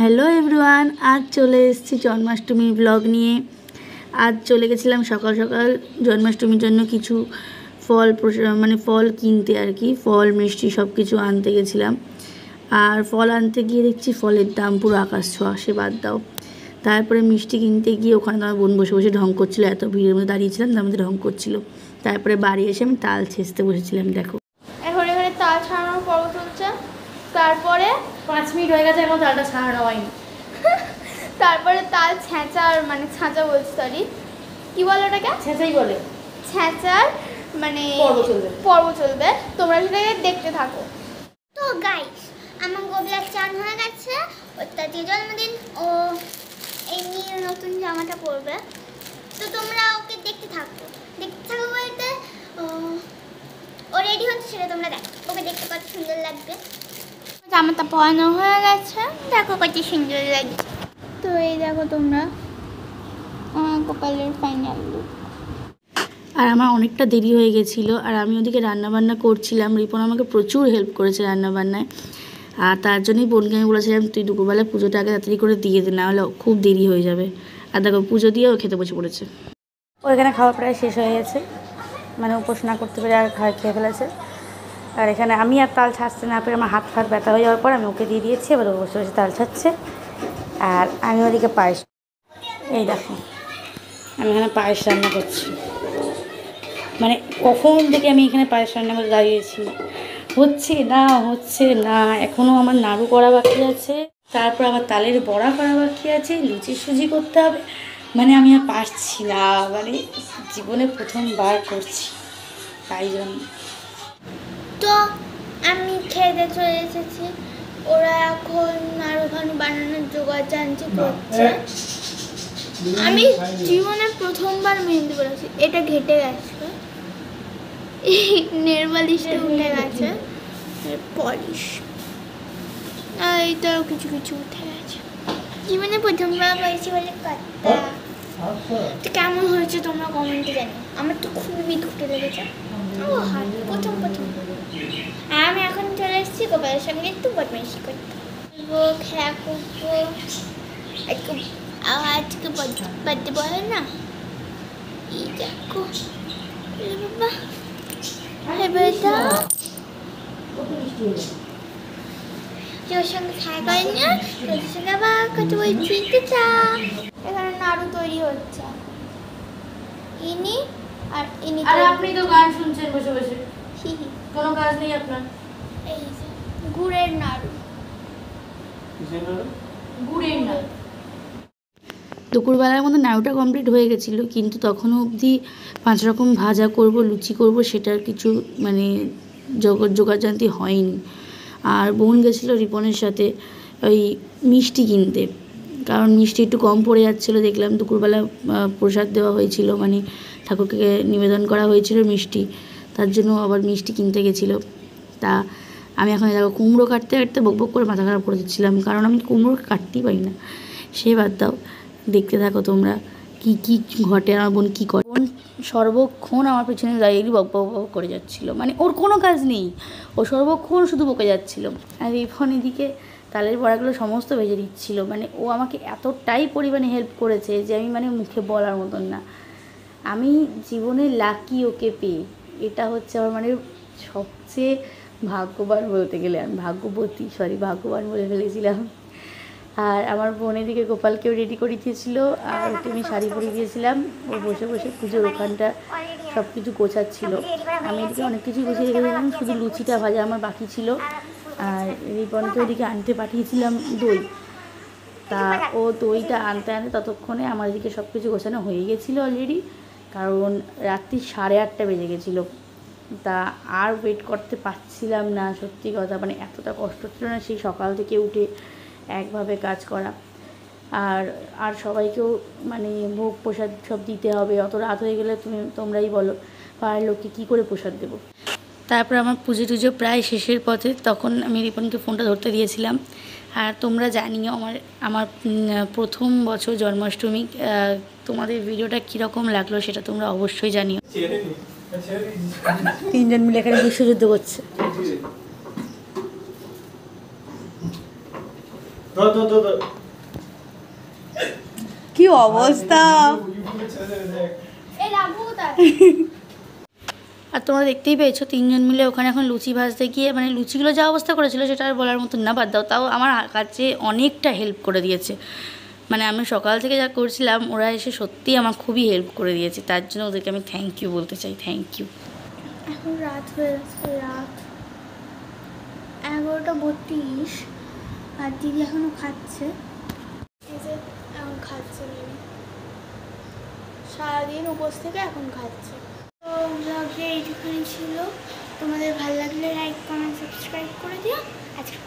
Hello everyone, আজ চলে এসেছি জন্মাষ্টমী ব্লগ নিয়ে। আজ চলে গেছিলাম সকাল সকাল জন্মাষ্টমীর জন্য কিছু ফল কিনতে আর কি, ফল মিষ্টি সব কিছু আনতে গেছিলাম। আর ফল আনতে গিয়ে দেখছি ফলের দাম পুরো আকাশ ছোঁয়া, সে বাদ দাও। তারপরে মিষ্টি কিনতে গিয়ে ওখানে আমার বোন বসে বসে ঢং করছিলো, এত ভিড়ের মধ্যে দাঁড়িয়েছিলাম তার মধ্যে ঢং করছিলো। তারপরে বাড়ি এসে আমি তাল ছেঁচতে বসেছিলাম। দেখো এখন এখানে তাল ছাড়ানোর পর্ব চলছে। তারপরে 5 মিনিট হয়ে গেছে, এখন তালটা ছাড়ানো হয়নি। তারপরে তাল ছেঁচার ছাঁচা বলছি, সরি কি বলে ওটাকে? ছেঁচাই বলে। ছেঁচার পর্ব চলবে, তোমরা সেটাকে দেখতে থাকো। তো গাইস, আমার গোবলার চান হয়ে গেছে, ওর তার জন্মদিন, ও এই নিয়ে নতুন জামাটা পরবে। তো তোমরা ওকে দেখতে থাকো বলতে ও রেডি হচ্ছে, সেটা তোমরা দেখো। ওকে দেখতে কত সুন্দর লাগবে। জামাটা পরানো হয়ে গেছে, দেখো কত সুন্দর লাগছে। তো এই দেখো তোমরা গোপালের ফাইনাল লুক। আর আমার অনেকটা দেরি হয়ে গেছিলো, আর আমি ওদিকে রান্নাবান্না করছিলাম। রিপন আমাকে প্রচুর হেল্প করেছে রান্নাবান্নায়, আর তার জন্যই বোনকে আমি বলেছিলাম তুই দুপুরবেলা পুজোটা আগে তাড়াতাড়ি করে দিয়ে দে, না হলে খুব দেরি হয়ে যাবে। আর দেখো পুজো দিয়ে ও খেতে বসে পড়েছে। ওইখানে খাওয়া প্রায় শেষ হয়ে গেছে, উপোস না করতে পেরে আর খেয়ে ফেলেছে। আর এখানে আমি আর তাল ছাড়তে না পেরে আমার হাত ফাত ব্যথা হয়ে যাওয়ার পর আমি ওকে দিয়ে দিয়েছি, এবার ও বসে বসে তাল ছাড়ছে। আর আমি ওদিকে পায়েস, এই দেখো আমি এখানে পায়েস রান্না করছি। কখন থেকে আমি এখানে পায়েস রান্না করে দাঁড়িয়েছি, হচ্ছে না। এখনও আমার নাড়ু করা বাকি আছে, তারপর আমার তালের বড়া করা বাকি আছে, লুচি সুজি করতে হবে। আমি আর পারছি না, জীবনে প্রথমবার করছি, তাই জন্য। তো আমি খেতে চলে এসেছি, ওরা এখন নাড়ু ফানু বানানোর জোগাড় জানছি করছে। আমি জীবনে প্রথমবার মেহেন্দি করেছি, এটা ঘেটে গেছে, নেল পালিশটা উঠে গেছে, পলিশ এইটাও কিছু কিছু উঠে গেছে। জীবনে প্রথমবার করেছি বলে কথা। তো কেমন হয়েছে তোমরা কমেন্টে জানো। আমার তো খুবই ঘুটে লেগেছে, ও হাত প্রথম আর আমি এখন চলে এসেছি গোপালের সঙ্গে একটু বদমাইশি করতে। খেলা করবো একটু, আজকে বাড়তে বলে না, এই দেখো বাবা বেটা তোর সঙ্গে খেলা করেন না, তোর সঙ্গে আবার কত বলছি। এখানে নাড়ু তৈরি হচ্ছে, ইনি আর ইনি। আর আপনি তো গান শুনছেন বসে বসে, কোনো কাজ নেই আপনার। এই যে গুড়ের নাড়ু, গুড়ের নাড়ু। দুপুরবেলার মধ্যে নাড়ুটা কমপ্লিট হয়ে গেছিলো, কিন্তু তখনও অবধি 5 রকম ভাজা করব, লুচি করব, সেটার কিছু জোগাড়জান্তি হয়নি। আর বোন গেছিলো রিপনের সাথে ওই মিষ্টি কিনতে, কারণ মিষ্টি একটু কম পড়ে যাচ্ছিলো। দেখলাম দুপুরবেলা প্রসাদ দেওয়া হয়েছিল, ঠাকুরকে নিবেদন করা হয়েছিল মিষ্টি, তার জন্য আবার মিষ্টি কিনতে গেছিলো। তা আমি এখন দেখো কুমড়ো কাটতে কাটতে বকবক করে মাথা খারাপ করে দিচ্ছিলাম, কারণ আমি কুমড়ো কাটতেই পারি না। সে বাদ দাও, দেখতে থাকো তোমরা কি কি ঘটে, আমার বোন কী করে। বোন সর্বক্ষণ আমার পেছনে দাঁড়িয়ে বক বক করে যাচ্ছিলো, ওর কোনো কাজ নেই, ও সর্বক্ষণ শুধু বকে যাচ্ছিলো। আর রিপন এদিকে তালের বড়াগুলো সমস্ত ভেজে দিচ্ছিল। ও আমাকে এতটাই পরিমাণে হেল্প করেছে যে আমি মুখে বলার মতন না। আমি জীবনে লাকি ওকে পেয়ে, এটা হচ্ছে আমার সবচেয়ে ভাগ্যবান বলতে গেলে, আমি ভাগ্যবান বলে ফেলেছিলাম। আর আমার বোনের দিকে গোপালকেও রেডি করে দিয়েছিল, আর ওকে আমি শাড়ি পরিয়ে দিয়েছিলাম। ও বসে বসে পুজোর ওখানটা সব কিছু গোছাচ্ছিল। আমি এদিকে অনেক কিছুই গুছিয়ে রেখেছিলাম, শুধু লুচিটা ভাজা আমার বাকি ছিল। আর রিপনকে ওদিকে আনতে পাঠিয়েছিলাম দই, তা ও দইটা আনতে ততক্ষণে আমার এদিকে সব কিছু গোছানো হয়ে গেছিলো অলরেডি, কারণ রাত্রি 8:30 বেজে গেছিলো। তা আর ওয়েট করতে পারছিলাম না, সত্যি কথা, এতটা কষ্ট ছিল না সেই সকাল থেকে উঠে একভাবে কাজ করা। আর সবাইকেও ভোগ প্রসাদ সব দিতে হবে, অত রাত হয়ে গেলে তোমরাই বলো পাড়ার লোককে কী করে প্রসাদ দেবো। তারপর আমার পুজো টুজো প্রায় শেষের পথে, তখন আমি রিপনকে ফোনটা ধরতে দিয়েছিলাম। আর তোমরা জানিও আমার প্রথম বছর জন্মাষ্টমী, তোমাদের ভিডিওটা কীরকম লাগলো সেটা তোমরা অবশ্যই জানিও। 3 জন মিলে এখানে বিশ্বযুদ্ধ করছে। কি অবস্থা! এই রাখবো কোথায়? আর তোমরা দেখতেই পেয়েছো তিনজন মিলে ওখানে এখন লুচি ভাজতে গিয়ে মানে লুচিগুলো যা অবস্থা করেছিল সেটা আর বলার মতন না, বাদ দাও। তাও আমার কাছে অনেকটা হেল্প করে দিয়েছে, মানে আমি সকাল থেকে যা করছিলাম ওরা এসে সত্যিই আমার খুবই হেল্প করে দিয়েছে, তার জন্য ওদেরকে আমি থ্যাংক ইউ বলতে চাই, থ্যাংক ইউ। এখন রাত হয়ে গেছে, রাত 11:32 আর দিদি এখনো খাচ্ছে। এই যে এখন খাচ্ছে দিদি, সারাদিন উপোস থেকে এখন খাচ্ছে। তো ব্লগে এইটুখানি ছিল, তোমাদের ভালো লাগলে লাইক কমেন্ট সাবস্ক্রাইব করে দিও। আজকে